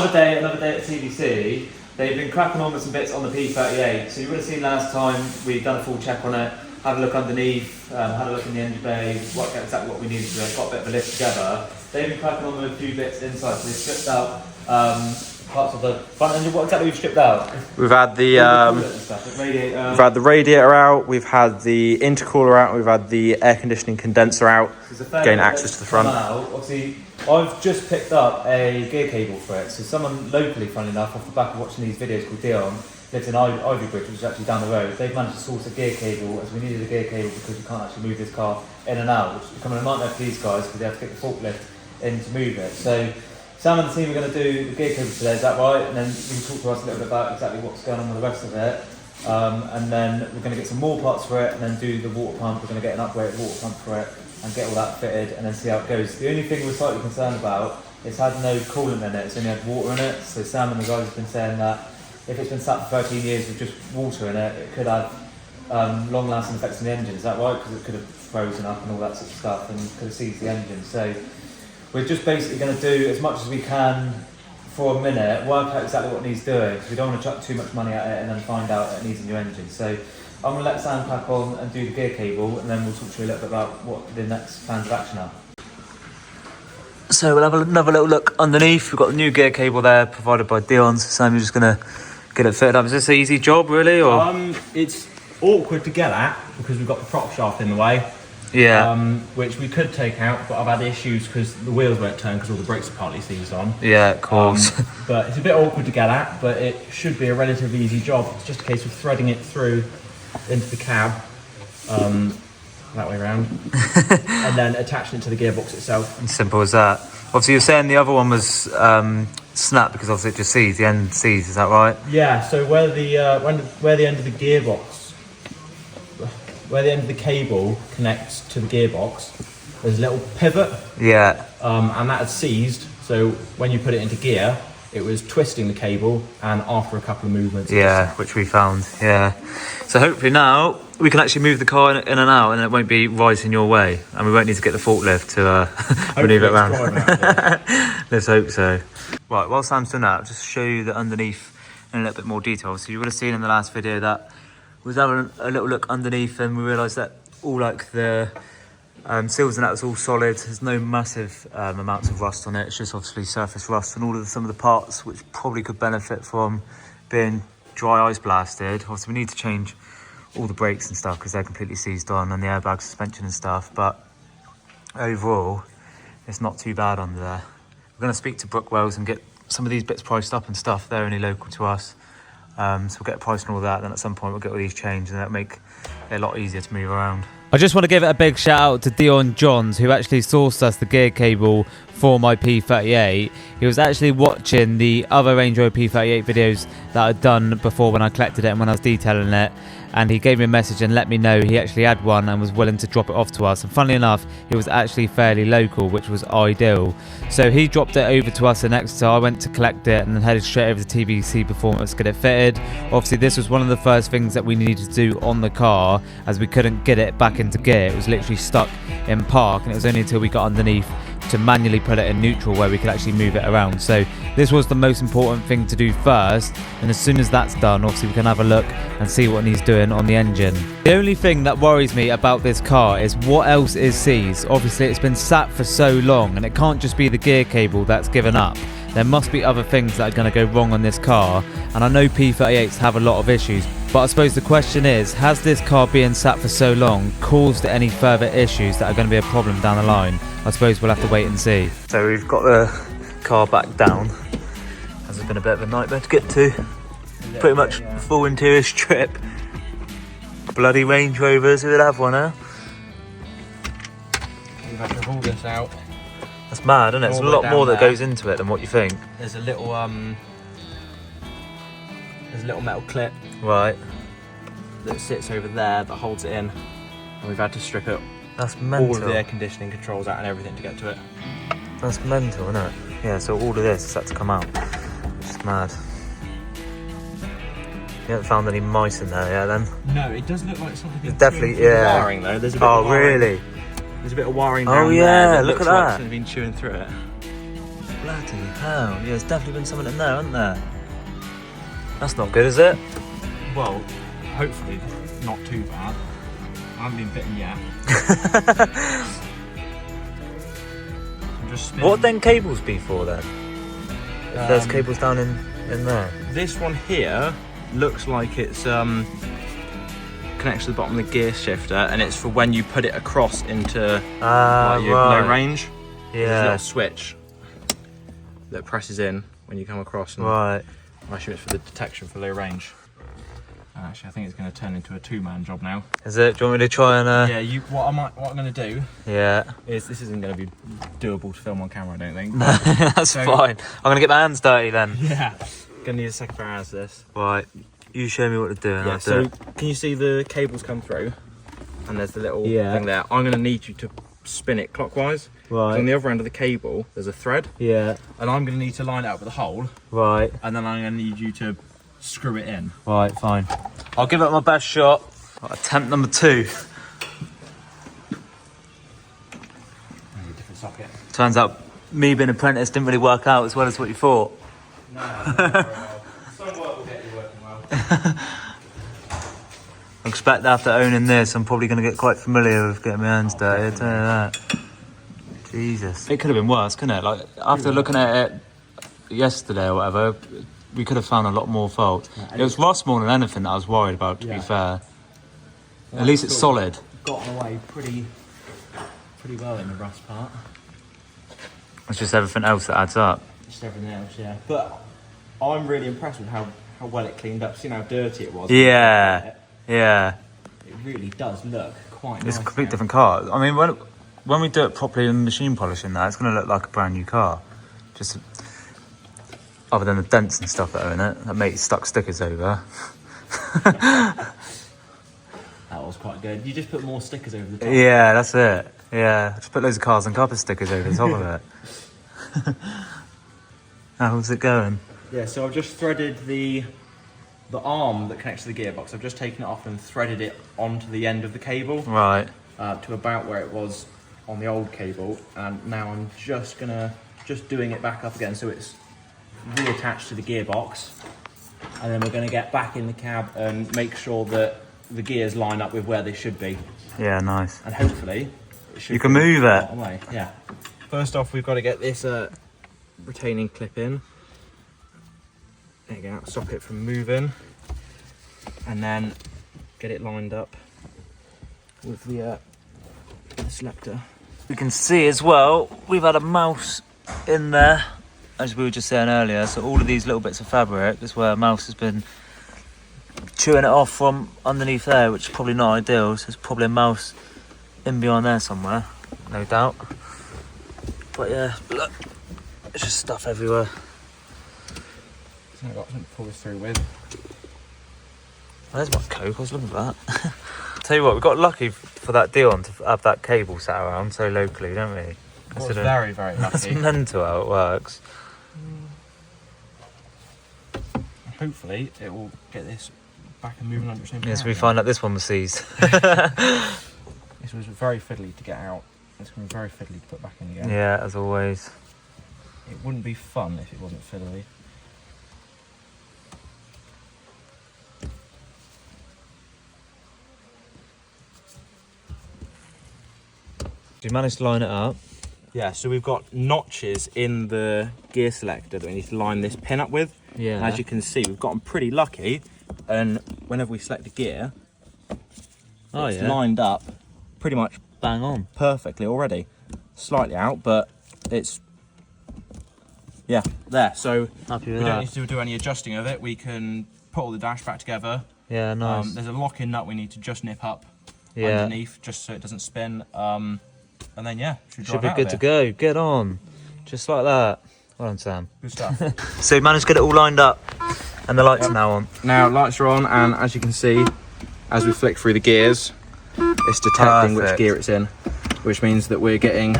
another day at TDC. They've been cracking on with some bits on the P38. So you would have seen last time we'd done a full check on it, had a look underneath, had a look in the engine bay, worked out exactly what we needed to do, got a bit of a list together. They've been cracking on with a few bits inside, so they've stripped out parts of the front engine. What exactly we've stripped out? We've had the radiator out, we've had the intercooler out, we've had the air conditioning condenser out, gain access to the front. Obviously, I've just picked up a gear cable for it. So someone locally, funnily enough, off the back of watching these videos called Dion, lives in Ivy Bridge, which is actually down the road. They've managed to source a gear cable, as we needed a gear cable because we can't actually move this car in and out, which is becoming a nightmare for these guys because they have to get the forklift in to move it. So Sam and the team are going to do the gear cable today, is that right? And then you can talk to us a little bit about exactly what's going on with the rest of it. And then we're going to get some more parts for it and then do the water pump. We're going to get an upgraded water pump for it and get all that fitted and then see how it goes. The only thing we're slightly concerned about is had no coolant in it, it's only had water in it. So Sam and the guys have been saying that if it's been sat for 13 years with just water in it, it could have long-lasting effects on the engine. Is that right? Because it could have frozen up and all that sort of stuff and could have seized the engine. So we're just basically going to do as much as we can for a minute, work out exactly what it needs doing, because we don't want to chuck too much money at it and then find out that it needs a new engine. So I'm going to let Sam crack on and do the gear cable, and then we'll talk to you a little bit about what the next plans of action are. So we'll have another little look underneath. We've got the new gear cable there provided by Dion. So Sam, you're just going to get it fitted up. Is this an easy job really, or? It's awkward to get at because we've got the prop shaft in the way. Yeah. Which we could take out, but I've had issues because the wheels won't turn because all the brakes are partly seized on. Yeah, of course. But it's a bit awkward to get at, but it should be a relatively easy job. It's just a case of threading it through into the cab, that way around, and then attaching it to the gearbox itself. Simple as that. Obviously, you're saying the other one was snap because obviously it just seized, the end seized, is that right? Yeah, so where the end of the gearbox, where the end of the cable connects to the gearbox, there's a little pivot. Yeah. And that had seized, so when you put it into gear, it was twisting the cable, and after a couple of movements... Yeah, which we found, yeah. So hopefully now we can actually move the car in and out and it won't be right in your way, and we won't need to get the forklift to maneuver it around. Let's hope so. Right, while Sam's doing that, I'll just show you the underneath in a little bit more detail. So you would have seen in the last video that we was having a little look underneath and we realised that all like the seals and that was all solid. There's no massive amounts of rust on it. It's just obviously surface rust, and all of some of the parts which probably could benefit from being dry ice blasted. Obviously we need to change all the brakes and stuff because they're completely seized on, and the airbag suspension and stuff, but overall it's not too bad under there. We're going to speak to Brookwells and get some of these bits priced up and stuff. They're only local to us, so we'll get a price and all that. Then at some point we'll get all these changed, and that'll make it a lot easier to move around. I just want to give it a big shout out to Dion Johns, who actually sourced us the gear cable for my P38. He was actually watching the other Range Rover P38 videos that I'd done before when I collected it and when I was detailing it, and he gave me a message and let me know he actually had one and was willing to drop it off to us. And funnily enough, he was actually fairly local, which was ideal. So he dropped it over to us in Exeter. I went to collect it and then headed straight over to TBC Performance to get it fitted. Obviously this was one of the first things that we needed to do on the car, as we couldn't get it back into gear. It was literally stuck in park, and it was only until we got underneath to manually put it in neutral where we could actually move it around. So this was the most important thing to do first, and as soon as that's done, obviously we can have a look and see what needs doing on the engine. The only thing that worries me about this car is what else is seized. Obviously it's been sat for so long, and it can't just be the gear cable that's given up. There must be other things that are going to go wrong on this car, and I know P38s have a lot of issues, but I suppose the question is, has this car being sat for so long caused any further issues that are going to be a problem down the line? I suppose we'll have to wait and see. So we've got the car back down, as it's been a bit of a nightmare to get to. Pretty much full interior strip. Bloody Range Rovers, who would have one, huh? We've had to haul this out. That's mad, isn't it? There's a lot more that goes into it than what you think. There's a little metal clip, right, that sits over there that holds it in, and we've had to strip it. That's mental. All of the air conditioning controls out and everything to get to it. That's mental, isn't it? Yeah, so all of this has had to come out. It's mad. You haven't found any mice in there yet then? No, it does look like something. It's definitely, yeah. Wiring though. There's a bit of wiring. Really? There's a bit of wiring down there. Oh yeah, look at that. It's been chewing through it. Bloody hell. Yeah, there's definitely been something in there, hasn't there? That's not good, is it? Well, hopefully not too bad. I haven't been bitten yet. I'm just spinning. What would then cables be for then? If there's cables down in there. This one here looks like it's connects to the bottom of the gear shifter, and it's for when you put it across into like your low range. There's a little switch that presses in when you come across. And I assume it's for the detection for low range. Actually, I think it's going to turn into a two-man job now. Is it? Do you want me to try and? Yeah. What I'm going to do. Yeah. Is this isn't going to be doable to film on camera, I don't think. That's fine. I'm going to get my hands dirty then. Yeah. Going to need a second pair of hands for this. Right. You show me what to do. And I'll so do it. can you see the cables come through? And there's the little thing there. I'm going to need you to spin it clockwise. Right. On the other end of the cable, there's a thread. Yeah. And I'm going to need to line it up with a hole. Right. And then I'm going to need you to screw it in. Right, fine. I'll give it my best shot. Attempt number 2. Different socket. Turns out me being an apprentice didn't really work out as well as what you thought. No, not very well. Some work will get you working well. I expect after owning this, I'm probably going to get quite familiar with getting my hands dirty. I'll tell you that. Jesus. It could have been worse, couldn't it? Like, after looking at it yesterday or whatever, we could have found a lot more fault. It was rust more than anything that I was worried about, to be fair. Yeah, at least it's solid. Gotten away pretty well in the rust part. It's just everything else that adds up. Just everything else, yeah. But I'm really impressed with how well it cleaned up. Seeing how dirty it was. Yeah, yeah. It really does look quite nice. It's a completely different car. I mean, when we do it properly in machine polishing that, it's going to look like a brand new car. Just other than the dents and stuff that are in it, that mate stuck stickers over. That was quite good. You just put more stickers over the top. Yeah, that's it. Yeah, just put loads of cars and carpet stickers over the top of it. How's it going? Yeah, so I've just threaded the arm that connects to the gearbox. I've just taken it off and threaded it onto the end of the cable. Right. To about where it was on the old cable, and now I'm just doing it back up again so it's reattached to the gearbox, and then we're going to get back in the cab and make sure that the gears line up with where they should be. Yeah, nice. And hopefully it should you can move it. Way. Yeah. First off, we've got to get this retaining clip in. There you go, stop it from moving, and then get it lined up with the selector. We can see as well, we've had a mouse in there, as we were just saying earlier, so all of these little bits of fabric is where a mouse has been chewing it off from underneath there, which is probably not ideal, so there's probably a mouse in behind there somewhere, no doubt. But yeah, look, it's just stuff everywhere. I've got something to pull this through with. Oh, there's my Coke, I was looking for that. Tell you what, we got lucky for that Dion to have that cable sat around so locally, don't we? I was very, very That's lucky. mental how it works. Hopefully it will get this back and moving under the same Yes, power we again. find out this one was seized. This was very fiddly to get out. It's going to be very fiddly to put back in again. Yeah, as always. It wouldn't be fun if it wasn't fiddly. Did you manage to line it up? Yeah, so we've got notches in the gear selector that we need to line this pin up with. Yeah. And as you can see, we've gotten pretty lucky, and whenever we select a gear, it's lined up pretty much Bang on. perfectly already. Slightly out, but it's there. So Happy we with don't that. need to do any adjusting of it. We can put all the dash back together. Yeah, nice. There's a lock-in nut we need to just nip up underneath, just so it doesn't spin. And then Should be good to go. Get on. Just like that. Well done, Sam. Good stuff. So you managed to get it all lined up, and the lights are now on. Now lights are on, and as you can see, as we flick through the gears, it's detecting which Perfect. gear it's in, which means that we're getting.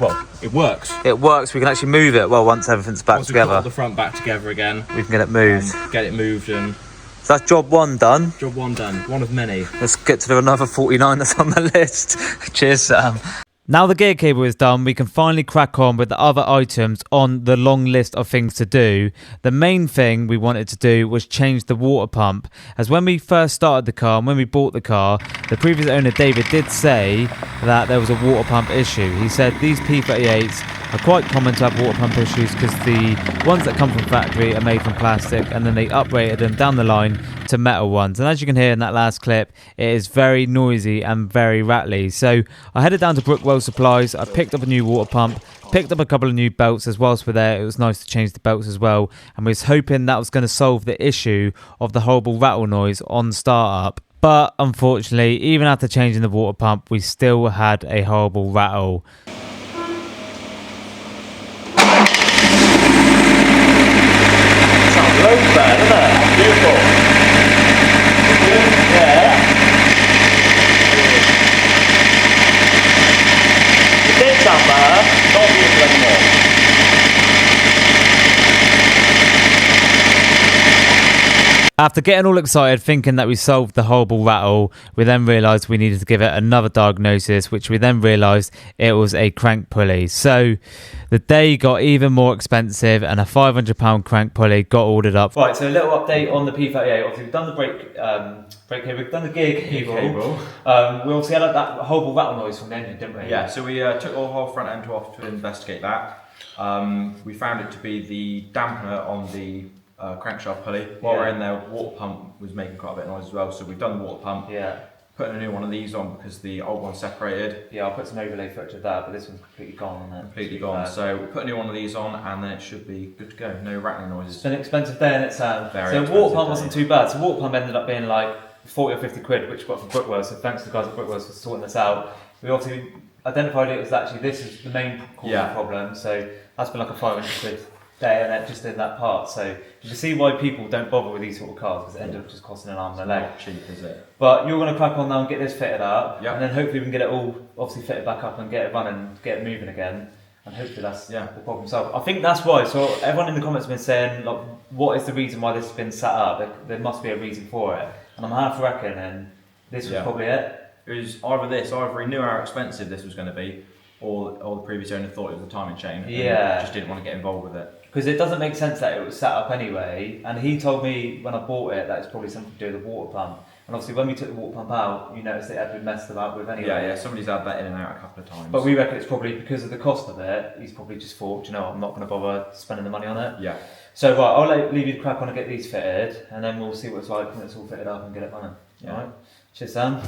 Well, it works. It works. We can actually move it. Well, once everything's back Once we put together, the front back together again, we can get it moved. get it moved, and So that's job 1 done. job 1 done. One of many. Let's get to another 49 that's on the list. Cheers, Sam. Now the gear cable is done, we can finally crack on with the other items on the long list of things to do. The main thing we wanted to do was change the water pump, as when we first started the car and when we bought the car, the previous owner David did say that there was a water pump issue. He said these P38s are quite common to have water pump issues because the ones that come from factory are made from plastic and then they uprated them down the line to metal ones, and as you can hear in that last clip, it is very noisy and very rattly. So I headed down to Brookwell Supplies, I picked up a new water pump, picked up a couple of new belts as whilst we're there. It was nice to change the belts as well, and we was hoping that was going to solve the issue of the horrible rattle noise on startup. But unfortunately, even after changing the water pump, we still had a horrible rattle. Sounds loads better, doesn't it? Beautiful. Yeah. It did sound better, not beautiful anymore. After getting all excited thinking that we solved the horrible rattle, we then realised we needed to give it another diagnosis, which we then realised it was a crank pulley. So the day got even more expensive and a £500 crank pulley got ordered up. Right, so a little update on the P38. Obviously, we've done the brake cable, we've done the gear cable. We obviously had that horrible rattle noise from the engine, didn't we? Yeah, so we took our whole front end off to investigate that. We found it to be the dampener on the crankshaft pulley. While we're in there, water pump was making quite a bit of noise as well, so we've done the water pump. Yeah. Putting a new one of these on because the old one separated. Yeah, I'll put some overlay footage of that, but this one's completely gone on it. Completely gone. So we'll put a new one of these on and then it should be good to go. No rattling noises. It's been an expensive day in it, Sam. Very so expensive water pump day. wasn't too bad. So water pump ended up being like 40 or 50 quid, which we got from Brookwell. So thanks to the guys at Brookwell for sorting this out. We obviously identified it as actually this is the main cause of the problem. So that's been like a 500 quid day and it just in that part. So you can see why people don't bother with these sort of cars because it ended up just costing an arm and a leg. Not cheap, is it? But you're going to crack on now and get this fitted up, Yep. and then hopefully we can get it all obviously fitted back up and get it running, get it moving again, and hopefully that's the problem solved. I think that's why. So everyone in the comments has been saying, like, what is the reason why this has been set up? There must be a reason for it, and I'm half reckoning this was probably it. It was either he knew how expensive this was going to be, or the previous owner thought it was a timing chain and just didn't want to get involved with it. Because it doesn't make sense that it was set up anyway, and he told me when I bought it that it's probably something to do with the water pump. And obviously when we took the water pump out, you noticed it had been messed about with anyway. Yeah, somebody's had that in and out a couple of times. But we reckon it's probably because of the cost of it, he's probably just thought, you know, I'm not going to bother spending the money on it. Yeah. So right, I'll leave you to crack on and get these fitted, and then we'll see what it's like when it's all fitted up and get it running. Yeah. Alright? Cheers, Sam.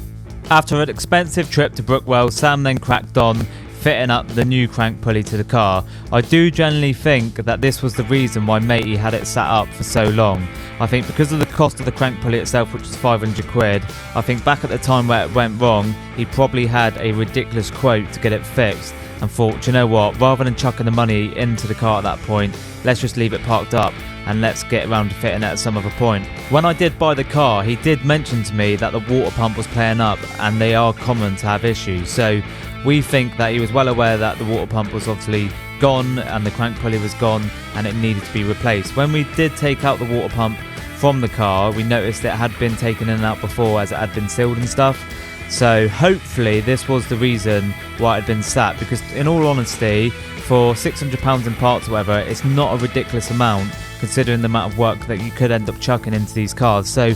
After an expensive trip to Brookwell, Sam then cracked on fitting up the new crank pulley to the car. I do generally think that this was the reason why Matey had it sat up for so long. I think because of the cost of the crank pulley itself, which was 500 quid, I think back at the time where it went wrong, he probably had a ridiculous quote to get it fixed and thought, you know what, rather than chucking the money into the car at that point, let's just leave it parked up and let's get around to fitting it at some other point. When I did buy the car, he did mention to me that the water pump was playing up and they are common to have issues. So we think that he was well aware that the water pump was obviously gone and the crank pulley was gone and it needed to be replaced. When we did take out the water pump from the car, we noticed it had been taken in and out before as it had been sealed and stuff. So hopefully this was the reason why it had been sat, because in all honesty, for £600 in parts or whatever, it's not a ridiculous amount considering the amount of work that you could end up chucking into these cars. So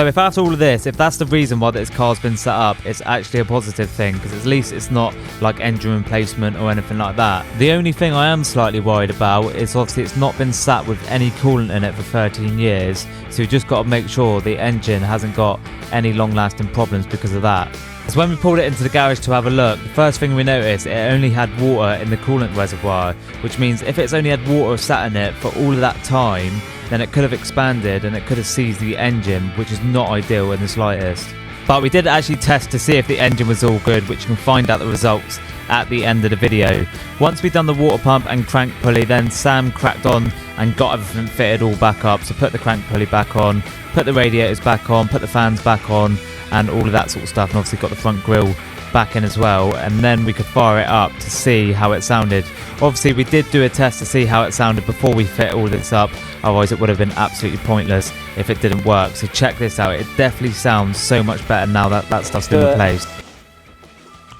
if after all of this, if that's the reason why this car's been set up, it's actually a positive thing, because at least it's not like engine replacement or anything like that. The only thing I am slightly worried about is obviously it's not been sat with any coolant in it for 13 years, so we've just got to make sure the engine hasn't got any long-lasting problems because of that. So when we pulled it into the garage to have a look, the first thing we noticed, it only had water in the coolant reservoir, which means if it's only had water sat in it for all of that time, then it could have expanded and it could have seized the engine, which is not ideal in the slightest. But we did actually test to see if the engine was all good, which you can find out the results at the end of the video. Once we'd done the water pump and crank pulley, then Sam cracked on and got everything fitted all back up. So put the crank pulley back on, put the radiators back on, put the fans back on, and all of that sort of stuff, and obviously got the front grille back in as well, and then we could fire it up to see how it sounded. Obviously we did do a test to see how it sounded before we fit all this up, otherwise it would have been absolutely pointless if it didn't work. So check this out, it definitely sounds so much better now that that stuff's been replaced.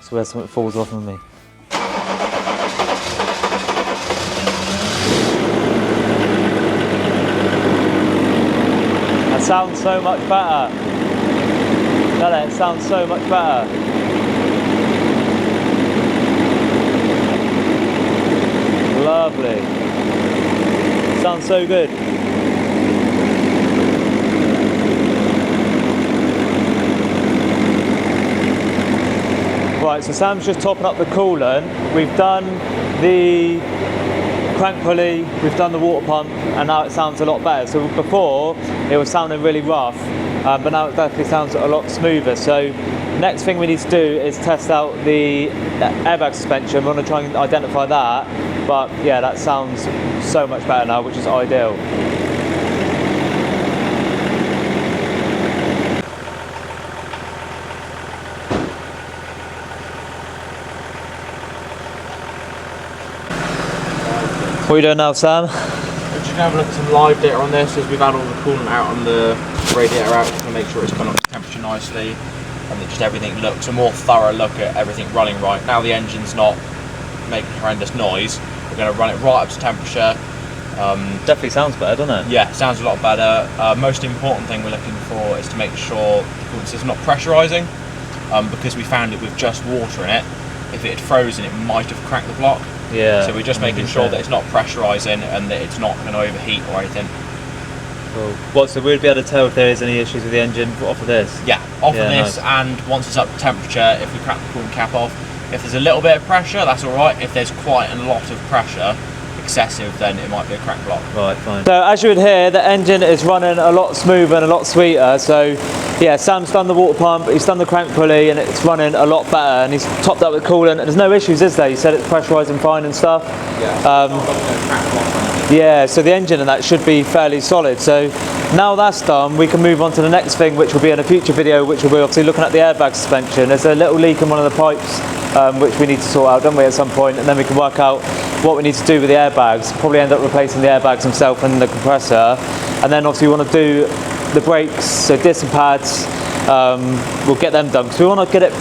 So where something falls off on me. sounds so much better. It sounds so much better. Lovely. Sounds so good. Right, so Sam's just topping up the coolant. We've done the crank pulley, we've done the water pump, and now it sounds a lot better. So before, it was sounding really rough, but now it definitely sounds a lot smoother. So next thing we need to do is test out the airbag suspension. We want to try and identify that, but yeah, that sounds so much better now, which is ideal. What are you doing now, Sam? We're just going to have a look at some live data on this, as we've had all the coolant out on the radiator out, just to make sure it's come up to temperature nicely, and that just everything looks a more thorough look at everything running right. Now the engine's not making horrendous noise, we're going to run it right up to temperature. Definitely sounds better, doesn't it? Yeah, sounds a lot better. Most important thing we're looking for is to make sure the coolant system's not pressurising, because we found it with just water in it. If it had frozen, it might have cracked the block. Yeah. So we're just making sure that it's not pressurising and that it's not going to overheat or anything. Cool. What, so we'd be able to tell if there is any issues with the engine off of this? Yeah, off Yeah, of this, nice. and once it's up to temperature, if we crack the coolant cap off, if there's a little bit of pressure, that's alright. If there's quite a lot of pressure, excessive, then it might be a cracked block. Right, fine. So as you would hear, the engine is running a lot smoother and a lot sweeter. So yeah, Sam's done the water pump, he's done the crank pulley, and it's running a lot better, and he's topped up with coolant, and there's no issues, is there? You said it's pressurising fine and stuff. Yeah, so the engine and that should be fairly solid. So now that's done, we can move on to the next thing, which will be in a future video, which will be obviously looking at the airbag suspension. There's a little leak in one of the pipes, which we need to sort out, don't we, at some point, and then we can work out what we need to do with the airbags. Probably end up replacing the airbags themselves and the compressor, and then obviously we want to do the brakes, so disc and pads. We'll get them done because we want to get it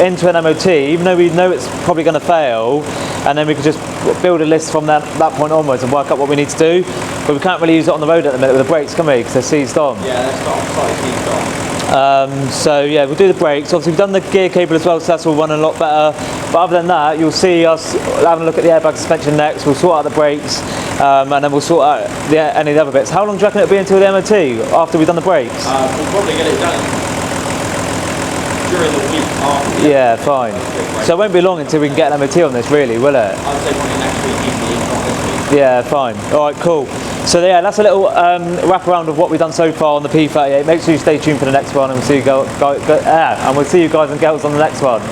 into an MOT, even though we know it's probably going to fail, and then we can just build a list from that point onwards and work out what we need to do. But we can't really use it on the road at the minute with the brakes, can we? Because they're seized on. Yeah, they're slightly seized on. So yeah, we'll do the brakes. Obviously we've done the gear cable as well, so that's all running a lot better. But other than that, you'll see us having a look at the airbag suspension next. We'll sort out the brakes, and then we'll sort out any of the other bits. How long do you reckon it'll be until the MOT after we've done the brakes? We'll probably get it done during the week after. Yeah, fine. So it won't be long until we can get an MOT on this, really, will it? I'd say probably next week, easily, not this week. Yeah, fine. All right, cool. So yeah, that's a little wrap around of what we've done so far on the P38. Make sure you stay tuned for the next one, and we'll see you guys and girls on the next one.